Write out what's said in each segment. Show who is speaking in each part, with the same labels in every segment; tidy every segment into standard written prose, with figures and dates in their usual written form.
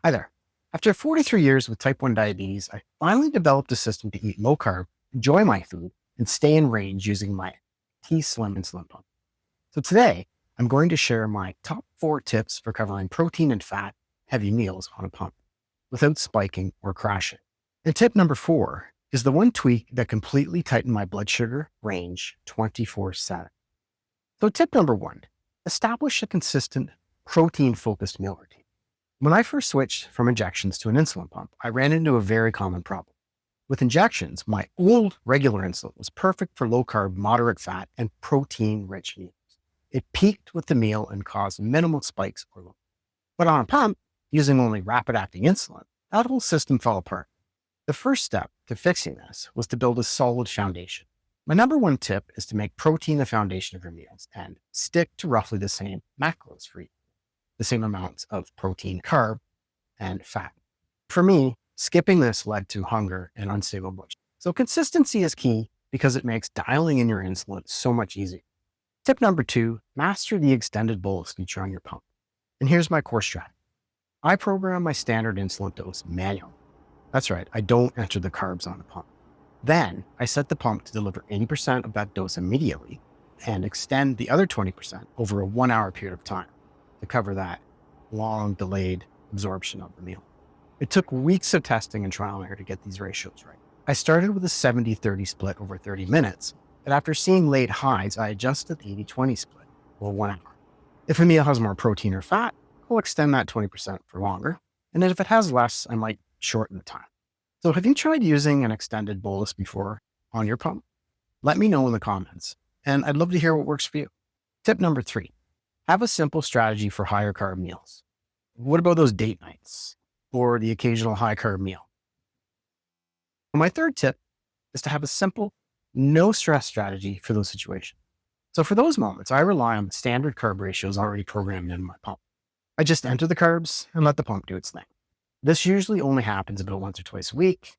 Speaker 1: Hi there. After 43 years with type 1 diabetes, I finally developed a system to eat low carb, enjoy my food, and stay in range using my T-Slim insulin pump. So today, I'm going to share my top 4 tips for covering protein and fat heavy meals on a pump without spiking or crashing. And tip number 4 is the one tweak that completely tightened my blood sugar range 24/7. So tip number 1, establish a consistent protein-focused meal routine. When I first switched from injections to an insulin pump, I ran into a very common problem. With injections, my old regular insulin was perfect for low carb, moderate fat, and protein rich meals. It peaked with the meal and caused minimal spikes or low. But on a pump, using only rapid acting insulin, that whole system fell apart. The first step to fixing this was to build a solid foundation. My number 1 tip is to make protein the foundation of your meals and stick to roughly the same macros for each. The same amounts of protein, carb, and fat. For me, skipping this led to hunger and unstable blood sugar. So consistency is key because it makes dialing in your insulin so much easier. Tip number 2, master the extended bolus feature on your pump. And here's my core strategy. I program my standard insulin dose manually. That's right, I don't enter the carbs on the pump. Then I set the pump to deliver 80% of that dose immediately and extend the other 20% over a 1-hour period of time to cover that long delayed absorption of the meal. It took weeks of testing and trial and error to get these ratios right. I started with a 70-30 split over 30 minutes, and after seeing late highs, I adjusted the 80-20 split over 1 hour. If a meal has more protein or fat, I'll extend that 20% for longer. And then if it has less, I might shorten the time. So have you tried using an extended bolus before on your pump? Let me know in the comments, and I'd love to hear what works for you. Tip number 3, have a simple strategy for higher carb meals. What about those date nights or the occasional high carb meal? My third tip is to have a simple, no stress strategy for those situations. So for those moments, I rely on the standard carb ratios already programmed in my pump. I just enter the carbs and let the pump do its thing. This usually only happens about once or twice a week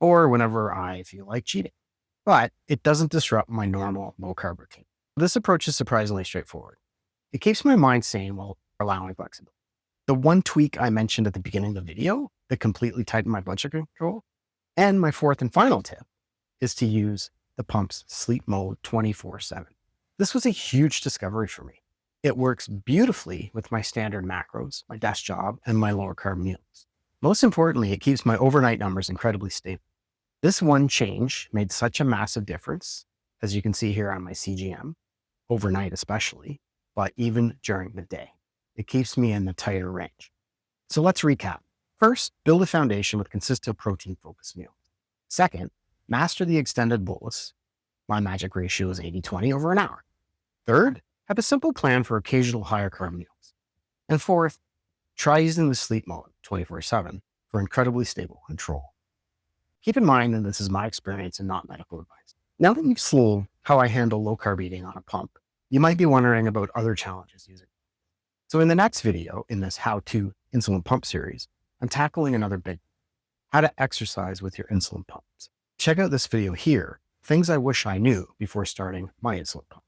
Speaker 1: or whenever I feel like cheating, but it doesn't disrupt my normal low carb routine. This approach is surprisingly straightforward. It keeps my mind sane while allowing flexibility. The one tweak I mentioned at the beginning of the video that completely tightened my blood sugar control, and my 4th and final tip, is to use the pump's sleep mode 24/7. This was a huge discovery for me. It works beautifully with my standard macros, my desk job, and my lower carb meals. Most importantly, it keeps my overnight numbers incredibly stable. This one change made such a massive difference, as you can see here on my CGM, overnight especially, but even during the day. It keeps me in the tighter range. So let's recap. First, build a foundation with consistent protein-focused meals. Second, master the extended bolus. My magic ratio is 80-20 over an hour. Third, have a simple plan for occasional higher carb meals. And fourth, try using the sleep mode 24/7 for incredibly stable control. Keep in mind that this is my experience and not medical advice. Now that you've seen how I handle low carb eating on a pump, you might be wondering about other challenges using it. So in the next video in this How To Insulin Pump series, I'm tackling another big, how to exercise with your insulin pumps. Check out this video here, things I wish I knew before starting my insulin pump.